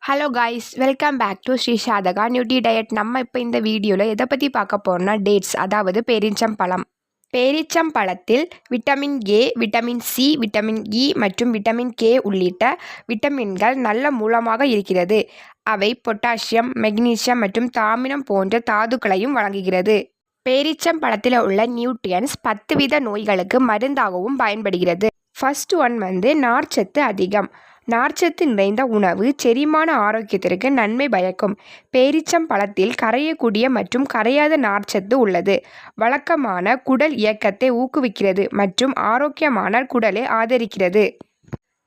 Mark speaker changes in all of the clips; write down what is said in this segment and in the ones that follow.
Speaker 1: Hello guys, welcome back to Sri Sadhaka nutri diet. நம்ம இப்போ இந்த வீடியோவில் எதை பற்றி பார்க்க போகிறோம்னா டேட்ஸ், அதாவது பேரீச்சம்பழம். பேரீச்சம்பழத்தில் vitamin A, vitamin C, vitamin E மற்றும் விட்டமின் கே உள்ளிட்ட விட்டமின்கள் நல்ல மூலமாக இருக்கிறது. அவை பொட்டாசியம், மெக்னீசியம் மற்றும் தாமிரம் போன்ற தாதுக்களையும் வழங்குகிறது. பேரீச்சம்பழத்தில் உள்ள நியூட்ரியன்ஸ் 10 வித நோய்களுக்கு மருந்தாகவும் பயன்படுகிறது. ஃபர்ஸ்ட் ஒன் நார்ச்சத்து அதிகம். நார்ச்சத்து நிறைந்த உணவு செரிமான ஆரோக்கியத்திற்கு நன்மை பயக்கும். பேரீச்சம்பழத்தில் கரையக்கூடிய மற்றும் கரையாத நார்ச்சத்து உள்ளது. வழக்கமான குடல் இயக்கத்தை ஊக்குவிக்கிறது மற்றும் ஆரோக்கியமான குடலை ஆதரிக்கிறது.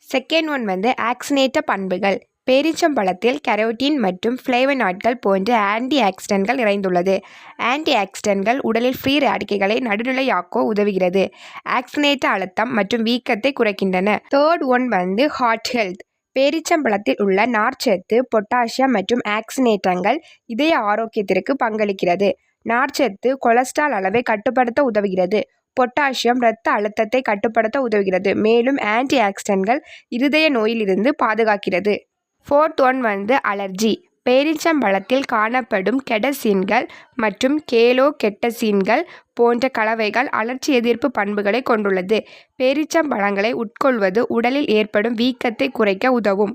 Speaker 1: செகண்ட் ஒன் ஆக்சினேட்ட பண்புகள். பேரீச்சம்பழத்தில் கெரோட்டின் மற்றும் ஃப்ளேவனாய்ட்கள் போன்ற ஆன்டி ஆக்சிடென்ட்கள் நிறைந்துள்ளது. ஆன்டி ஆக்சிடென்ட்கள் உடலில் ஃப்ரீ ரேடிக்கல்களை நடுநிலையாக்க உதவுகிறது. ஆக்சினேட்ட அழுத்தம் மற்றும் வீக்கத்தை குறைக்கின்றன. Third one heart health. பேரீச்சம்பழத்தில் உள்ள நார்ச்சத்து, பொட்டாசியம் மற்றும் ஆக்சினேட்டங்கள் இதய ஆரோக்கியத்திற்கு பங்களிக்கிறது. நார்ச்சத்து கொலஸ்ட்ரால் அளவை கட்டுப்படுத்த உதவுகிறது. பொட்டாசியம் இரத்த அழுத்தத்தை கட்டுப்படுத்த உதவுகிறது. மேலும் ஆன்டி ஆக்சிடென்ட்கள் இருதய நோயிலிருந்து பாதுகாக்கிறது. Fourth one allergy. பேரீச்சம்பழத்தில் காணப்படும் கெடசீன்கள் மற்றும் கேலோகெட்டசீன்கள் போன்ற கலவைகள் அலர்ச்சி எதிர்ப்பு பண்புகளை கொண்டுள்ளது. பேரீச்சம்பழங்களை உட்கொள்வது உடலில் ஏற்படும் வீக்கத்தை குறைக்க உதவும்.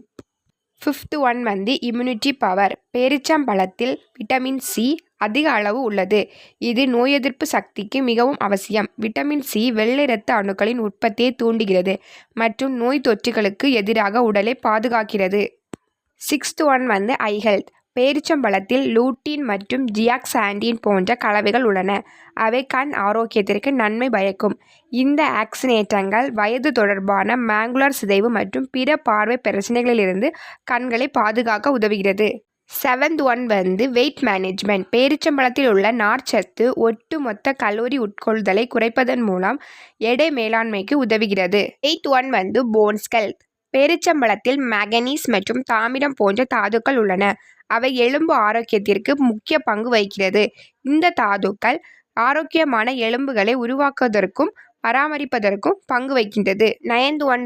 Speaker 1: Fifth one immunity power. பேரீச்சம்பழத்தில் விட்டமின் சி அதிக அளவு உள்ளது. இது நோய் எதிர்ப்பு சக்திக்கு மிகவும் அவசியம். விட்டமின் சி வெள்ளை இரத்த அணுக்களின் உற்பத்தியை தூண்டுகிறது மற்றும் நோய் தொற்றுகளுக்கு எதிராக உடலை பாதுகாக்கிறது. சிக்ஸ்த் ஒன் ஐ ஹெல்த். பேரீச்சம்பழத்தில் லூட்டின் மற்றும் ஜியாக்சாண்டின் போன்ற கலவைகள் உள்ளன. அவை கண் ஆரோக்கியத்திற்கு நன்மை பயக்கும். இந்த ஆக்சினேட்டங்கள் வயது தொடர்பான மேங்குலர் சிதைவு மற்றும் பிற பார்வை பிரச்சனைகளிலிருந்து கண்களை பாதுகாக்க உதவுகிறது. Seventh one weight management. பேரீச்சம்பழத்தில் உள்ள நார்ச்சத்து ஒட்டுமொத்த கலோரி உட்கொள்ளுதலை குறைப்பதன் மூலம் எடை மேலாண்மைக்கு உதவுகிறது. Eighth one bones health. பேரீச்சம்பழத்தில் மேங்கனீஸ் மற்றும் தாமிரம் போன்ற தாதுக்கள் உள்ளன. அவை எலும்பு ஆரோக்கியத்திற்கு முக்கிய பங்கு வகிக்கிறது. இந்த தாதுக்கள் ஆரோக்கியமான எலும்புகளை உருவாக்குவதற்கும் பராமரிப்பதற்கும் பங்கு வகிக்கின்றது. Ninth one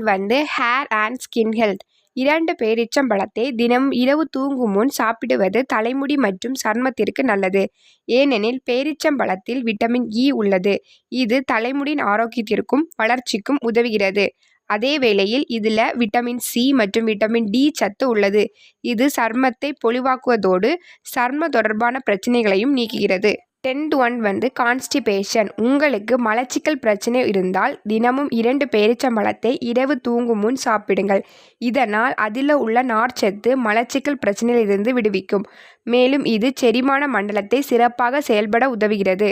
Speaker 1: hair and skin health. 2 பேரீச்சம்பழத்தை தினமும் இரவு தூங்கும் முன் சாப்பிடுவது தலைமுடி மற்றும் சருமத்திற்கு நல்லது. ஏனெனில் பேரீச்சம்பழத்தில் விட்டமின் இ உள்ளது. இது தலைமுடியின் ஆரோக்கியத்திற்கும் வளர்ச்சிக்கும் உதவுகிறது. அதே வேளையில் இதில் விட்டமின் சி மற்றும் விட்டமின் டி சத்து உள்ளது. இது சருமத்தை பொலிவாக்குவதோடு சரும தொடர்பான பிரச்சனைகளையும் நீக்குகிறது. 10th one constipation. உங்களுக்கு மலச்சிக்கல் பிரச்சனை இருந்தால் தினமும் 2 பேரீச்சம்பழத்தை இரவு தூங்கும் முன் சாப்பிடுங்கள். இதனால் அதில் உள்ள நார்ச்சத்து மலச்சிக்கல் பிரச்சனையிலிருந்து விடுவிக்கும். மேலும் இது செரிமான மண்டலத்தை சிறப்பாக செயல்பட உதவுகிறது.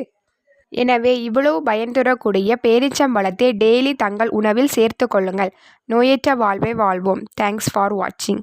Speaker 1: எனவே இவ்வளவு பயன் தரக்கூடிய பேரீச்சம்பழத்தை டெய்லி தங்கள் உணவில் சேர்த்து கொள்ளுங்கள். நோயற்ற வாழ்வை வாழ்வோம். தேங்க்ஸ் ஃபார் வாட்சிங்.